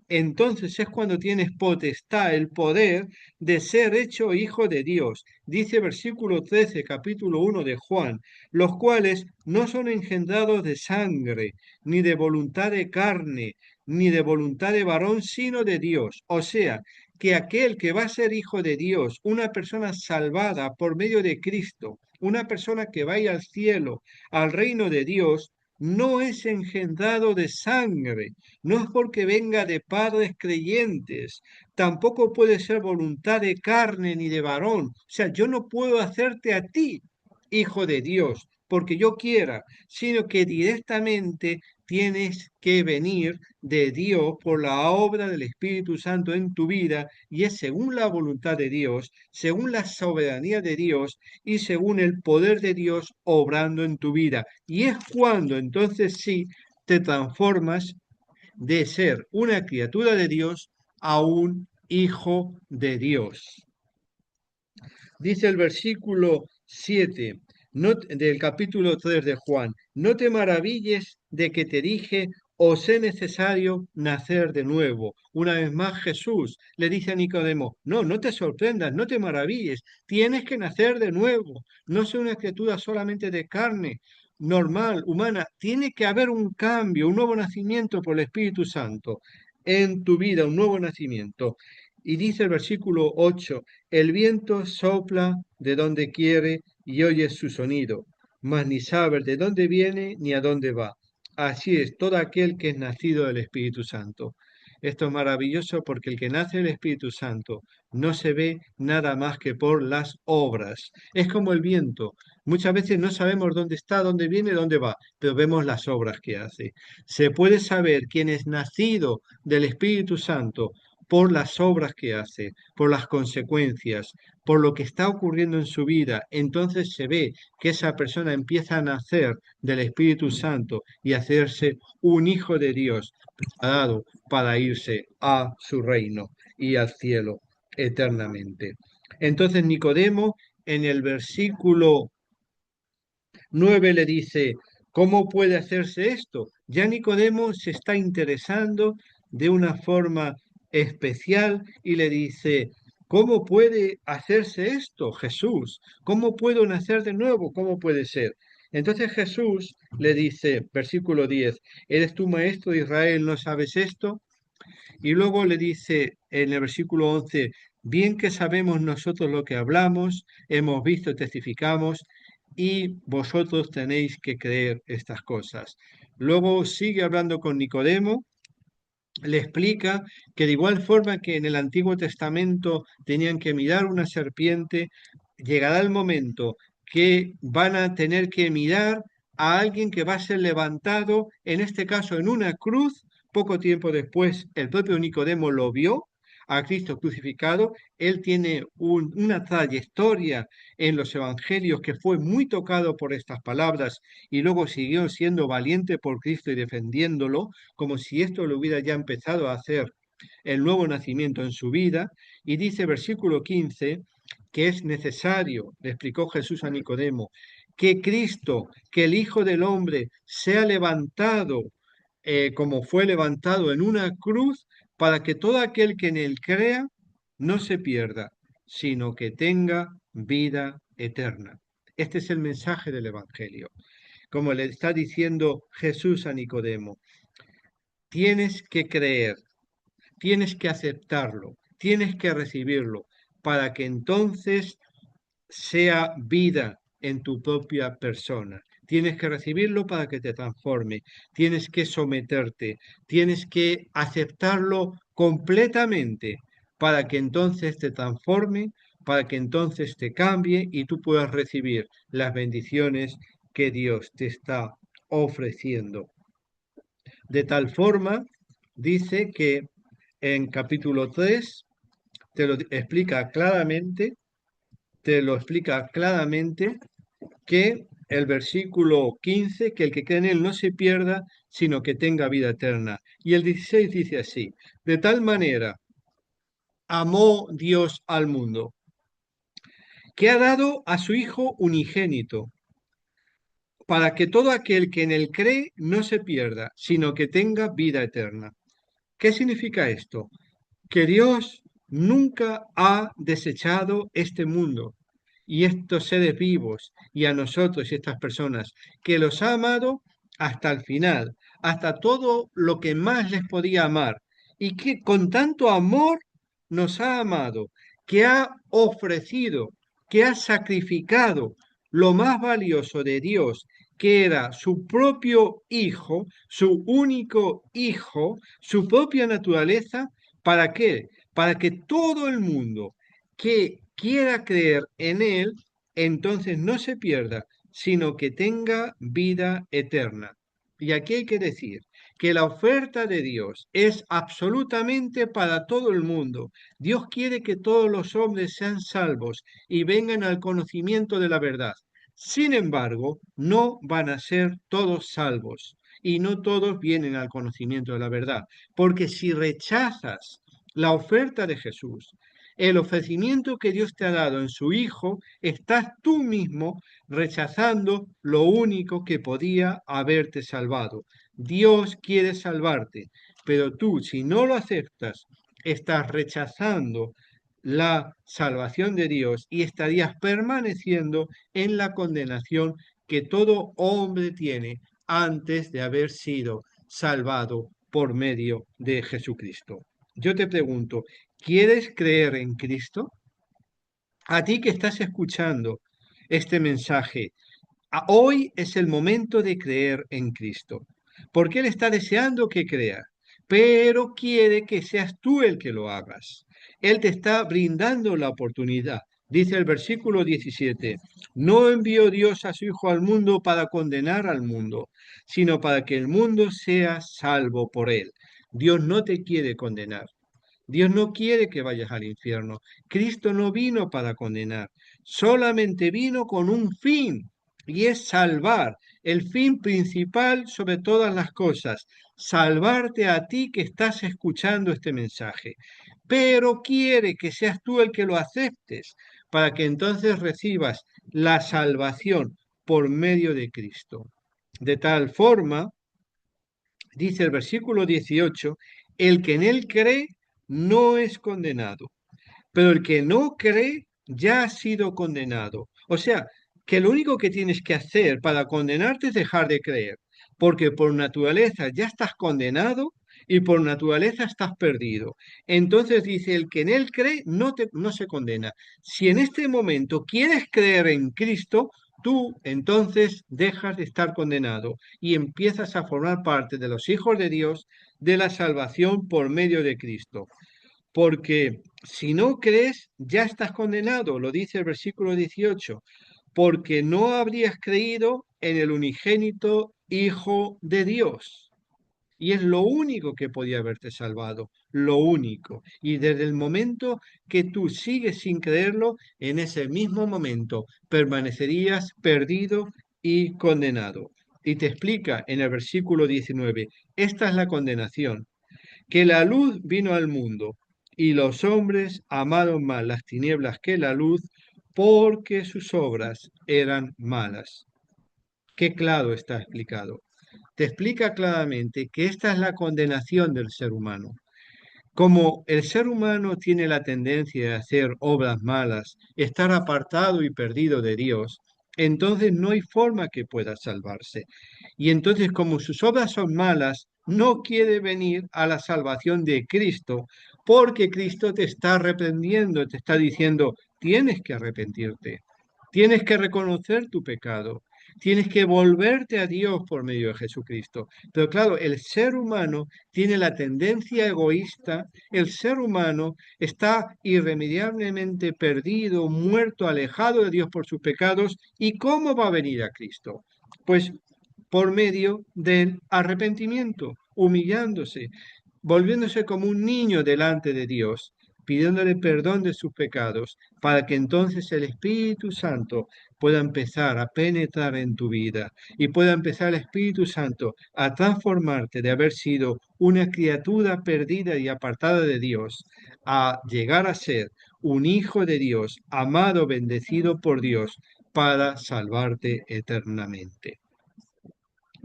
entonces es cuando tienes potestad, el poder de ser hecho hijo de Dios. Dice versículo 13, capítulo 1 de Juan, los cuales no son engendrados de sangre, ni de voluntad de carne, ni de voluntad de varón, sino de Dios. O sea, que aquel que va a ser hijo de Dios, una persona salvada por medio de Cristo, una persona que vaya al cielo, al reino de Dios, no es engendrado de sangre, no es porque venga de padres creyentes, tampoco puede ser voluntad de carne ni de varón. O sea, yo no puedo hacerte a ti hijo de Dios porque yo quiera, sino que directamente tienes que venir de Dios por la obra del Espíritu Santo en tu vida y es según la voluntad de Dios, según la soberanía de Dios y según el poder de Dios obrando en tu vida. Y es cuando entonces sí te transformas de ser una criatura de Dios a un hijo de Dios. Dice el versículo 7 del capítulo 3 de Juan, no te maravilles de que te dije, os es necesario nacer de nuevo. Una vez más Jesús le dice a Nicodemo, no, no te sorprendas, no te maravilles, tienes que nacer de nuevo, no soy una criatura solamente de carne normal, humana, tiene que haber un cambio, un nuevo nacimiento por el Espíritu Santo en tu vida, un nuevo nacimiento. Y dice el versículo 8, el viento sopla de donde quiere y oyes su sonido, mas ni sabes de dónde viene ni a dónde va. Así es todo aquel que es nacido del Espíritu Santo. Esto es maravilloso porque el que nace del Espíritu Santo no se ve nada más que por las obras. Es como el viento. Muchas veces no sabemos dónde está, dónde viene, dónde va, pero vemos las obras que hace. Se puede saber quién es nacido del Espíritu Santo por las obras que hace, por las consecuencias, por lo que está ocurriendo en su vida. Entonces se ve que esa persona empieza a nacer del Espíritu Santo y a hacerse un hijo de Dios, preparado para irse a su reino y al cielo eternamente. Entonces Nicodemo en el versículo 9 le dice, ¿cómo puede hacerse esto? Ya Nicodemo se está interesando de una forma especial y le dice, ¿cómo puede hacerse esto, Jesús? ¿Cómo puedo nacer de nuevo? ¿Cómo puede ser? Entonces Jesús le dice, versículo 10, ¿eres tú maestro de Israel, no sabes esto? Y luego le dice en el versículo 11, bien que sabemos nosotros lo que hablamos, hemos visto, testificamos, y vosotros tenéis que creer estas cosas. Luego sigue hablando con Nicodemo, le explica que de igual forma que en el Antiguo Testamento tenían que mirar una serpiente, llegará el momento que van a tener que mirar a alguien que va a ser levantado, en este caso en una cruz. Poco tiempo después, el propio Nicodemo lo vio a Cristo crucificado. Él tiene una trayectoria en los evangelios que fue muy tocado por estas palabras y luego siguió siendo valiente por Cristo y defendiéndolo, como si esto lo hubiera ya empezado a hacer el nuevo nacimiento en su vida. Y dice versículo 15 que es necesario, le explicó Jesús a Nicodemo, que Cristo, que el Hijo del Hombre, sea levantado como fue levantado en una cruz, para que todo aquel que en él crea no se pierda, sino que tenga vida eterna. Este es el mensaje del Evangelio. Como le está diciendo Jesús a Nicodemo, tienes que creer, tienes que aceptarlo, tienes que recibirlo, para que entonces sea vida en tu propia persona. Tienes que recibirlo para que te transforme, tienes que someterte, tienes que aceptarlo completamente para que entonces te transforme, para que entonces te cambie y tú puedas recibir las bendiciones que Dios te está ofreciendo. De tal forma, dice que en capítulo 3 te lo explica claramente que el versículo 15, que el que cree en él no se pierda, sino que tenga vida eterna. Y el 16 dice así, de tal manera amó Dios al mundo, que ha dado a su Hijo unigénito, para que todo aquel que en él cree no se pierda, sino que tenga vida eterna. ¿Qué significa esto? Que Dios nunca ha desechado este mundo y estos seres vivos y a nosotros y estas personas, que los ha amado hasta el final, hasta todo lo que más les podía amar, y que con tanto amor nos ha amado, que ha ofrecido, que ha sacrificado lo más valioso de Dios, que era su propio Hijo, su único Hijo, su propia naturaleza. ¿Para qué? Para que todo el mundo que quiera creer en Él, entonces no se pierda, sino que tenga vida eterna. Y aquí hay que decir que la oferta de Dios es absolutamente para todo el mundo. Dios quiere que todos los hombres sean salvos y vengan al conocimiento de la verdad. Sin embargo, no van a ser todos salvos y no todos vienen al conocimiento de la verdad, porque si rechazas la oferta de Jesús, el ofrecimiento que Dios te ha dado en su Hijo, estás tú mismo rechazando lo único que podía haberte salvado. Dios quiere salvarte, pero tú, si no lo aceptas, estás rechazando la salvación de Dios y estarías permaneciendo en la condenación que todo hombre tiene antes de haber sido salvado por medio de Jesucristo. Yo te pregunto, ¿quieres creer en Cristo? A ti que estás escuchando este mensaje, hoy es el momento de creer en Cristo, porque Él está deseando que creas, pero quiere que seas tú el que lo hagas. Él te está brindando la oportunidad. Dice el versículo 17, no envió Dios a su Hijo al mundo para condenar al mundo, sino para que el mundo sea salvo por Él. Dios no te quiere condenar. Dios no quiere que vayas al infierno. Cristo no vino para condenar, solamente vino con un fin, y es salvar, el fin principal sobre todas las cosas, salvarte a ti que estás escuchando este mensaje. Pero quiere que seas tú el que lo aceptes, para que entonces recibas la salvación por medio de Cristo. De tal forma, dice el versículo 18, el que en él cree no es condenado, pero el que no cree ya ha sido condenado. O sea, que lo único que tienes que hacer para condenarte es dejar de creer, porque por naturaleza ya estás condenado y por naturaleza estás perdido. Entonces dice, el que en él cree no se condena. Si en este momento quieres creer en Cristo, tú entonces dejas de estar condenado y empiezas a formar parte de los hijos de Dios, de la salvación por medio de Cristo. Porque si no crees, ya estás condenado, lo dice el versículo 18, porque no habrías creído en el unigénito Hijo de Dios. Y es lo único que podía haberte salvado, lo único. Y desde el momento que tú sigues sin creerlo, en ese mismo momento permanecerías perdido y condenado. Y te explica en el versículo 19, esta es la condenación, que la luz vino al mundo y los hombres amaron más las tinieblas que la luz porque sus obras eran malas. Qué claro está explicado. Te explica claramente que esta es la condenación del ser humano. Como el ser humano tiene la tendencia de hacer obras malas, estar apartado y perdido de Dios, entonces no hay forma que pueda salvarse. Y entonces, como sus obras son malas, no quiere venir a la salvación de Cristo, porque Cristo te está reprendiendo, te está diciendo, tienes que arrepentirte, tienes que reconocer tu pecado, tienes que volverte a Dios por medio de Jesucristo. Pero claro, el ser humano tiene la tendencia egoísta, el ser humano está irremediablemente perdido, muerto, alejado de Dios por sus pecados. ¿Y cómo va a venir a Cristo? Pues por medio del arrepentimiento, humillándose, volviéndose como un niño delante de Dios, pidiéndole perdón de sus pecados, para que entonces el Espíritu Santo pueda empezar a penetrar en tu vida y pueda empezar el Espíritu Santo a transformarte de haber sido una criatura perdida y apartada de Dios, a llegar a ser un hijo de Dios, amado, bendecido por Dios, para salvarte eternamente.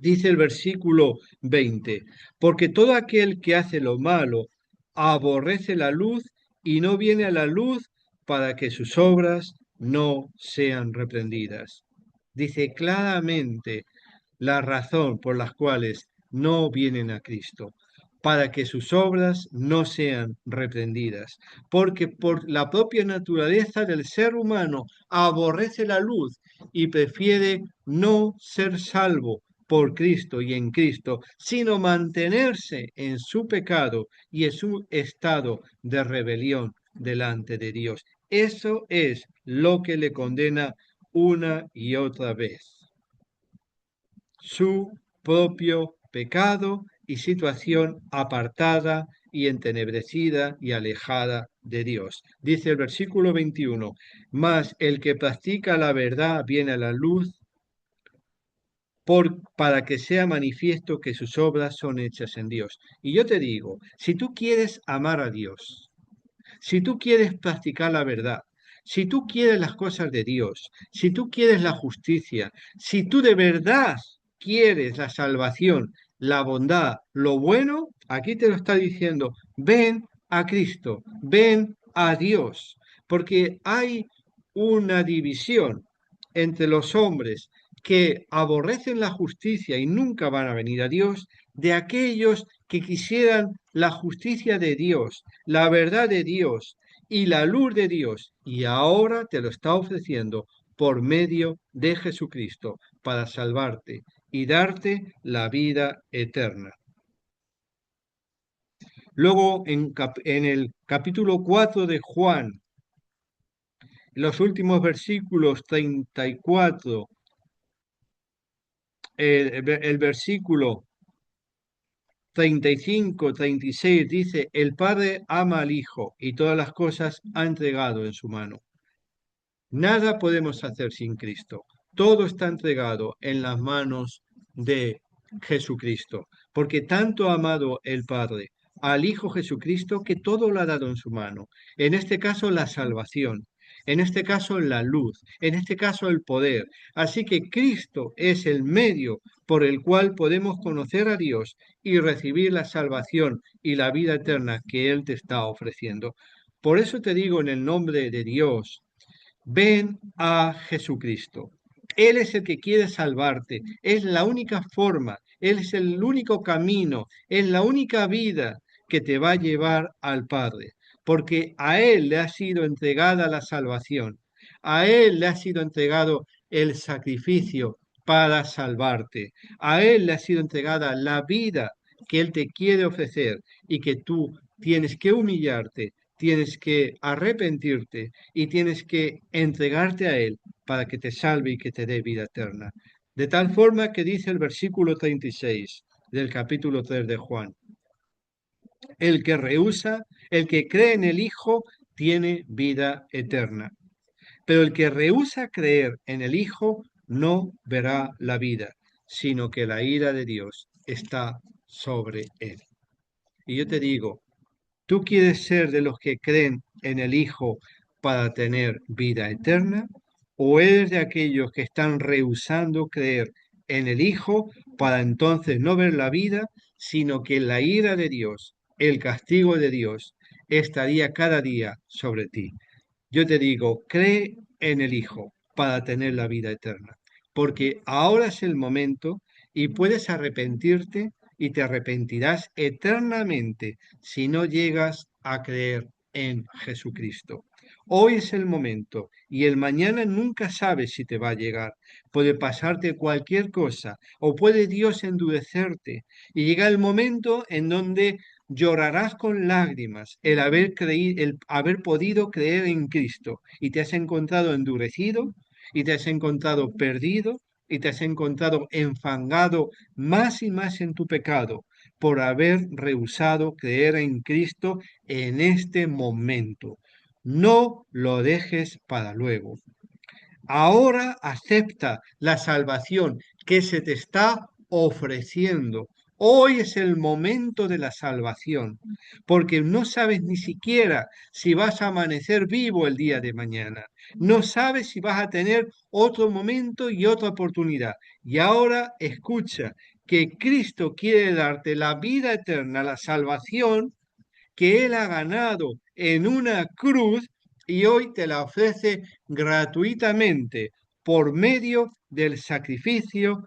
Dice el versículo 20, porque todo aquel que hace lo malo aborrece la luz y no viene a la luz para que sus obras no sean reprendidas. Dice claramente la razón por las cuales no vienen a Cristo, para que sus obras no sean reprendidas, porque por la propia naturaleza del ser humano aborrece la luz y prefiere no ser salvo por Cristo y en Cristo, sino mantenerse en su pecado y en su estado de rebelión delante de Dios. Eso es lo que le condena una y otra vez, su propio pecado y situación apartada y entenebrecida y alejada de Dios. Dice el versículo 21, mas el que practica la verdad viene a la luz para que sea manifiesto que sus obras son hechas en Dios. Y yo te digo, si tú quieres amar a Dios, si tú quieres practicar la verdad, si tú quieres las cosas de Dios, si tú quieres la justicia, si tú de verdad quieres la salvación, la bondad, lo bueno, aquí te lo está diciendo, ven a Cristo, ven a Dios, porque hay una división entre los hombres que aborrecen la justicia y nunca van a venir a Dios, de aquellos que quisieran la justicia de Dios, la verdad de Dios y la luz de Dios, y ahora te lo está ofreciendo por medio de Jesucristo para salvarte y darte la vida eterna. Luego, en el capítulo 4 de Juan, los últimos versículos 34, el versículo 35, 36 dice, el Padre ama al Hijo y todas las cosas ha entregado en su mano. Nada podemos hacer sin Cristo. Todo está entregado en las manos de Jesucristo, porque tanto ha amado el Padre al Hijo Jesucristo que todo lo ha dado en su mano. En este caso la salvación, en este caso la luz, en este caso el poder. Así que Cristo es el medio por el cual podemos conocer a Dios y recibir la salvación y la vida eterna que Él te está ofreciendo. Por eso te digo en el nombre de Dios, ven a Jesucristo. Él es el que quiere salvarte. Es la única forma, Él es el único camino, es la única vida que te va a llevar al Padre. Porque a Él le ha sido entregada la salvación. A Él le ha sido entregado el sacrificio para salvarte. A Él le ha sido entregada la vida que Él te quiere ofrecer y que tú tienes que humillarte, tienes que arrepentirte y tienes que entregarte a Él para que te salve y que te dé vida eterna. De tal forma que dice el versículo 36 del capítulo 3 de Juan, el que rehúsa, el que cree en el Hijo, tiene vida eterna. Pero el que rehúsa creer en el Hijo no verá la vida, sino que la ira de Dios está sobre él. Y yo te digo, ¿tú quieres ser de los que creen en el Hijo para tener vida eterna? ¿O eres de aquellos que están rehusando creer en el Hijo para entonces no ver la vida, sino que la ira de Dios, el castigo de Dios, estaría cada día sobre ti? Yo te digo, cree en el Hijo para tener la vida eterna, porque ahora es el momento y puedes arrepentirte y te arrepentirás eternamente si no llegas a creer en Jesucristo. Hoy es el momento y el mañana nunca sabes si te va a llegar. Puede pasarte cualquier cosa o puede Dios endurecerte y llega el momento en donde llorarás con lágrimas el haber podido creer en Cristo y te has encontrado endurecido y te has encontrado perdido y te has encontrado enfangado más y más en tu pecado por haber rehusado creer en Cristo en este momento. No lo dejes para luego. Ahora acepta la salvación que se te está ofreciendo Hoy es el momento de la salvación, porque no sabes ni siquiera si vas a amanecer vivo el día de mañana. No sabes si vas a tener otro momento y otra oportunidad. Y ahora escucha que Cristo quiere darte la vida eterna, la salvación que Él ha ganado en una cruz y hoy te la ofrece gratuitamente por medio del sacrificio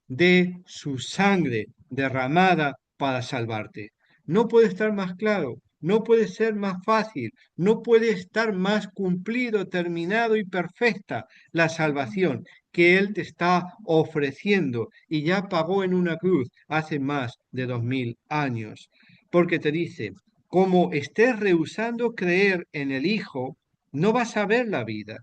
de su sangre derramada para salvarte. No puede estar más claro, no puede ser más fácil, no puede estar más cumplido, terminado y perfecta la salvación que Él te está ofreciendo y ya pagó en una cruz hace más de 2000 años. Porque te dice, como estés rehusando creer en el Hijo, no vas a ver la vida,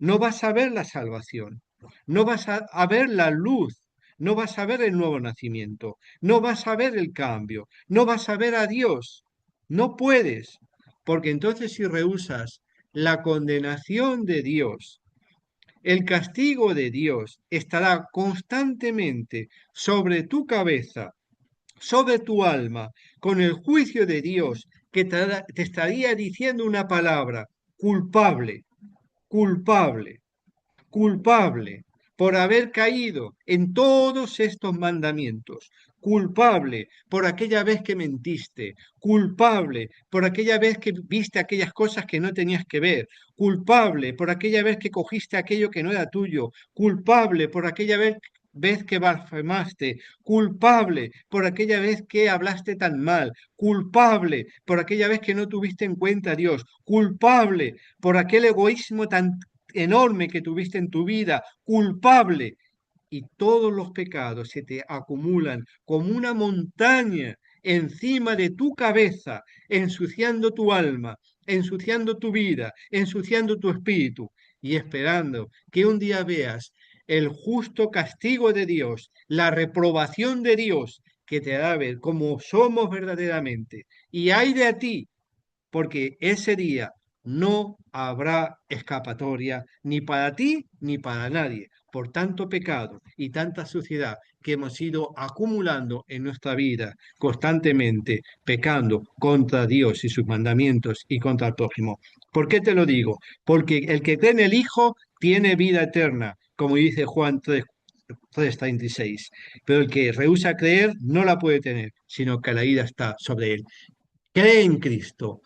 no vas a ver la salvación, no vas a ver la luz, no vas a ver el nuevo nacimiento, no vas a ver el cambio, no vas a ver a Dios. No puedes, porque entonces si rehusas la condenación de Dios, el castigo de Dios estará constantemente sobre tu cabeza, sobre tu alma, con el juicio de Dios que te estaría diciendo una palabra: culpable, culpable, culpable por haber caído en todos estos mandamientos, culpable por aquella vez que mentiste, culpable por aquella vez que viste aquellas cosas que no tenías que ver, culpable por aquella vez que cogiste aquello que no era tuyo, culpable por aquella vez que blasfemaste, culpable por aquella vez que hablaste tan mal, culpable por aquella vez que no tuviste en cuenta a Dios, culpable por aquel egoísmo tan enorme que tuviste en tu vida, culpable, y todos los pecados se te acumulan como una montaña encima de tu cabeza, ensuciando tu alma, ensuciando tu vida, ensuciando tu espíritu, y esperando que un día veas el justo castigo de Dios, la reprobación de Dios, que te hará ver cómo somos verdaderamente. Y ay de a ti, porque ese día no habrá escapatoria ni para ti ni para nadie, por tanto pecado y tanta suciedad que hemos ido acumulando en nuestra vida constantemente, pecando contra Dios y sus mandamientos y contra el prójimo. ¿Por qué te lo digo? Porque el que cree en el Hijo tiene vida eterna, como dice Juan 3:36, pero el que rehúsa creer no la puede tener, sino que la ira está sobre él. Cree en Cristo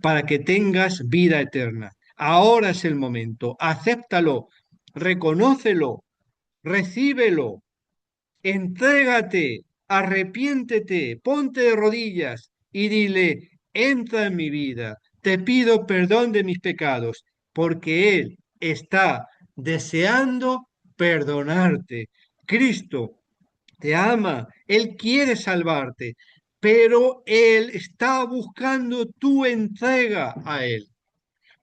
para que tengas vida eterna. Ahora es el momento, acéptalo, reconócelo, recíbelo, entrégate, arrepiéntete, ponte de rodillas y dile: entra en mi vida, te pido perdón de mis pecados, porque Él está deseando perdonarte. Cristo te ama, Él quiere salvarte, pero Él está buscando tu entrega a Él,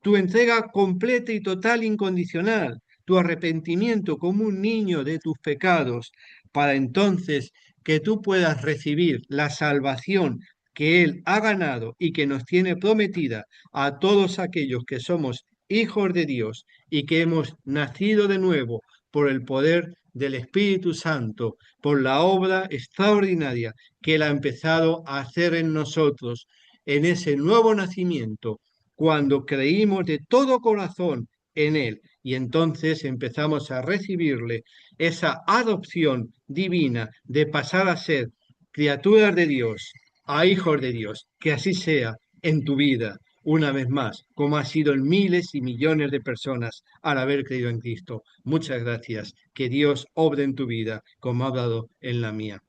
tu entrega completa y total, incondicional, tu arrepentimiento como un niño de tus pecados, para entonces que tú puedas recibir la salvación que Él ha ganado y que nos tiene prometida a todos aquellos que somos hijos de Dios y que hemos nacido de nuevo por el poder del Espíritu Santo, por la obra extraordinaria que Él ha empezado a hacer en nosotros, en ese nuevo nacimiento cuando creímos de todo corazón en Él y entonces empezamos a recibirle esa adopción divina de pasar a ser criaturas de Dios, a hijos de Dios. Que así sea en tu vida, una vez más, como ha sido en miles y millones de personas al haber creído en Cristo. Muchas gracias. Que Dios obre en tu vida como ha dado en la mía.